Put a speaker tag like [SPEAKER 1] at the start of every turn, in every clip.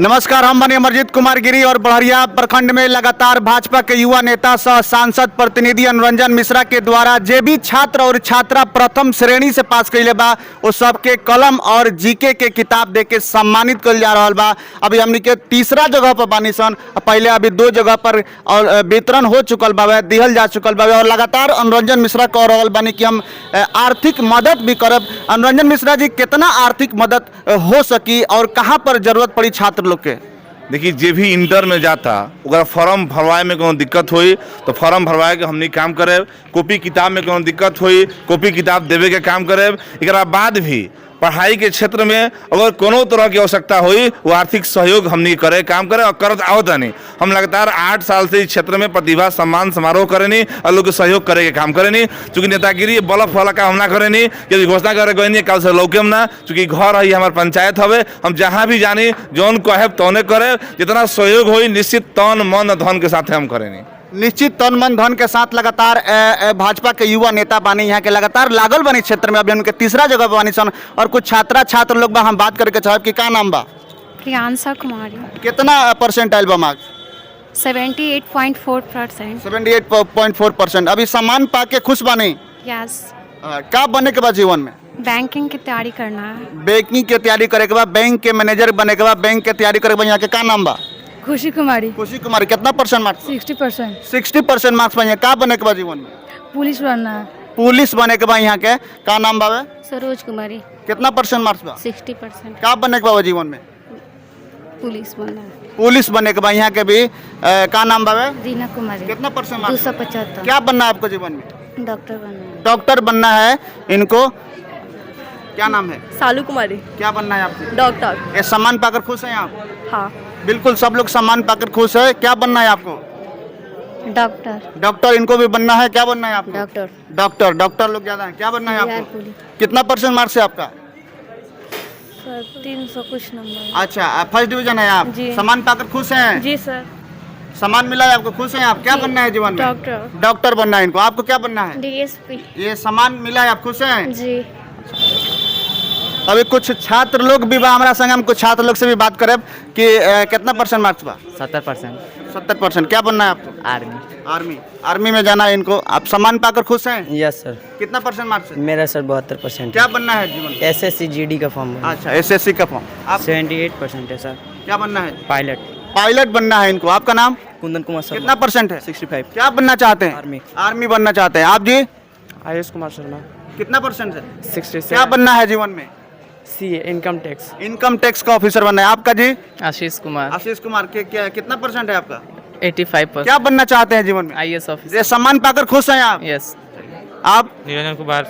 [SPEAKER 1] नमस्कार, हम बने अमरजीत कुमार गिरी और बड़हरिया प्रखंड में लगातार भाजपा के युवा नेता सह सांसद प्रतिनिधि अनुरंजन मिश्रा के द्वारा जे भी छात्र और छात्रा प्रथम श्रेणी से पास कैले बा वो सबके कलम और जीके के किताब दे के सम्मानित कल जा रहा बा। अभी हमनी के तीसरा जगह पर बानी सन, पहले अभी 2 जगह पर और वितरण हो चुकल बावे, दिहल जा चुकल बावे और लगातार अनुरंजन मिश्रा कह रहल बानी कि हम आर्थिक मदद भी करब। अनुरंजन मिश्रा जी, कितना आर्थिक मदद हो सकी और कहाँ पर जरूरत पड़ी छात्र लोग के?
[SPEAKER 2] देखिए, जे भी इंटर में जाता ओकरा फॉर्म भरवाए में कोनो दिक्कत होई तो फॉर्म भरवाए के हमनी काम करेब। कॉपी किताब में कोनो दिक्कत होई कॉपी किताब देवे के काम करेब। एकरा बाद भी पढ़ाई के क्षेत्र में अगर कोनो तरह की आवश्यकता हुई वो आर्थिक सहयोग हमनी करे काम करे और करत आओ तनी। हम लगातार 8 साल से इस क्षेत्र में प्रतिभा सम्मान समारोह करेनी और लोग के सहयोग करे के काम करेनी। चूँकि नेतागिरी बलफ वाला काम हम ना करेनी, यदि घोषणा करे गई कल से लौकेम ना, चूँकि घर है हमारे पंचायत हवे। हम जहाँ भी जानी जौन कहेब तौने करे, जितना सहयोग हुई निश्चित तन मन धन के साथ हम करेनी।
[SPEAKER 1] निश्चित तन मन धन के साथ लगातार भाजपा के युवा नेता बानी यहाँ के लगातार लागल बनी क्षेत्र में। अभी उनके तीसरा जगह पर बानी सन और कुछ छात्र लोग बा, हम बात करके चाहब कि का नाम बा?
[SPEAKER 3] प्रियांशा कुमारी।
[SPEAKER 1] कितना परसेंट आयल बा मार्क्स?
[SPEAKER 3] 78.4%।
[SPEAKER 1] 78.4%। अभी सम्मान पा के खुश बानी?
[SPEAKER 3] यस।
[SPEAKER 1] का बने के बाद जीवन में?
[SPEAKER 3] बैंकिंग की तैयारी करना है।
[SPEAKER 1] बैंकिंग की तैयारी करे के बाद, बैंक के मैनेजर बने के बाद, बैंक के तैयारी करे के बाद यहाँ के का नाम बा?
[SPEAKER 4] खुशी कुमारी।
[SPEAKER 1] खुशी कुमारी। कितना परसेंट मार्क्स?
[SPEAKER 4] 60%।
[SPEAKER 1] 60% मार्क्स बा। का बने के बाद जीवन में?
[SPEAKER 4] पुलिस बनना है।
[SPEAKER 1] पुलिस बने के बाद यहाँ के का नाम बावे?
[SPEAKER 3] सरोज कुमारी।
[SPEAKER 1] कितना परसेंट मार्क्स बा?
[SPEAKER 3] 60%।
[SPEAKER 1] का बने के बाद जीवन में?
[SPEAKER 3] पुलिस बनना है।
[SPEAKER 1] पुलिस बने के बाद यहाँ के भी का नाम बावे?
[SPEAKER 3] रीना कुमारी।
[SPEAKER 1] कितना परसेंट मार्क्स?
[SPEAKER 3] 275।
[SPEAKER 1] क्या बनना है आपको जीवन में?
[SPEAKER 3] डॉक्टर बनना है।
[SPEAKER 1] डॉक्टर बनना है इनको। क्या नाम है?
[SPEAKER 4] सालू कुमारी।
[SPEAKER 1] क्या बनना है आपको?
[SPEAKER 4] डॉक्टर।
[SPEAKER 1] ये सम्मान पाकर खुश हैं आप?
[SPEAKER 4] हाँ।
[SPEAKER 1] बिल्कुल, सब लोग सम्मान पाकर खुश है। क्या बनना है आपको?
[SPEAKER 3] डॉक्टर।
[SPEAKER 1] डॉक्टर इनको भी बनना है। क्या बनना है आपको?
[SPEAKER 3] डॉक्टर।
[SPEAKER 1] डॉक्टर लोग ज्यादा हैं। क्या बनना है आपको?
[SPEAKER 3] पुलिस।
[SPEAKER 1] कितना परसेंट मार्क्स है आपका?
[SPEAKER 3] 300 कुछ नंबर।
[SPEAKER 1] अच्छा, फर्स्ट डिवीजन है आप?
[SPEAKER 3] जी।
[SPEAKER 1] सम्मान पाकर खुश हैं?
[SPEAKER 4] जी सर।
[SPEAKER 1] सम्मान मिला है आपको, खुश हैं आप? क्या बनना है जीवन में?
[SPEAKER 3] डॉक्टर।
[SPEAKER 1] डॉक्टर बनना है इनको। आपको क्या बनना है?
[SPEAKER 3] डीएसपी।
[SPEAKER 1] ये सम्मान मिला है, आप खुश हैं?
[SPEAKER 3] जी।
[SPEAKER 1] अभी कुछ छात्र लोग भी बा हमारा संग, हम कुछ छात्र लोग से भी बात करें कि कितना परसेंट मार्क्स बा?
[SPEAKER 5] 70%।
[SPEAKER 1] 70%। क्या बनना है आपको?
[SPEAKER 5] आर्मी।
[SPEAKER 1] आर्मी में जाना है इनको। आप सम्मान पाकर खुश हैं?
[SPEAKER 5] यस सर।
[SPEAKER 1] कितना परसेंट मार्क्स है?
[SPEAKER 5] मेरा सर 72%।
[SPEAKER 1] क्या बनना है जीवन में?
[SPEAKER 5] एसएससी जीडी का फॉर्म भरा।
[SPEAKER 1] अच्छा, एसएससी का फॉर्म। आप
[SPEAKER 5] 78% है सर।
[SPEAKER 1] क्या बनना है?
[SPEAKER 5] पायलट।
[SPEAKER 1] पायलट बनना है इनको। आपका नाम?
[SPEAKER 5] कुंदन कुमार सर।
[SPEAKER 1] कितना परसेंट है?
[SPEAKER 5] 65।
[SPEAKER 1] क्या बनना चाहते हैं?
[SPEAKER 5] आर्मी।
[SPEAKER 1] आर्मी बनना चाहते हैं। आप जी?
[SPEAKER 5] आयुष कुमार शर्मा।
[SPEAKER 1] कितना परसेंट है?
[SPEAKER 5] 67।
[SPEAKER 1] क्या बनना है जीवन में?
[SPEAKER 5] CA income tax.
[SPEAKER 1] Income tax का ऑफिसर बनना है। आपका जी?
[SPEAKER 5] आशीष कुमार।
[SPEAKER 1] आशीष कुमार। क्या कितना परसेंट है आपका?
[SPEAKER 5] 85%।
[SPEAKER 1] क्या बनना चाहते हैं जीवन में?
[SPEAKER 5] IAS officer.
[SPEAKER 1] ये सम्मान पाकर खुश हैं आप?
[SPEAKER 5] यस।
[SPEAKER 1] आप
[SPEAKER 6] निरंजन कुमार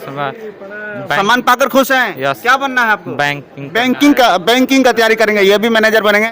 [SPEAKER 1] सम्मान पाकर खुश हैं?
[SPEAKER 6] यस।
[SPEAKER 1] क्या बनना है आपको?
[SPEAKER 6] बैंकिंग
[SPEAKER 1] बैंकिंग का तैयारी करेंगे, ये भी मैनेजर बनेंगे।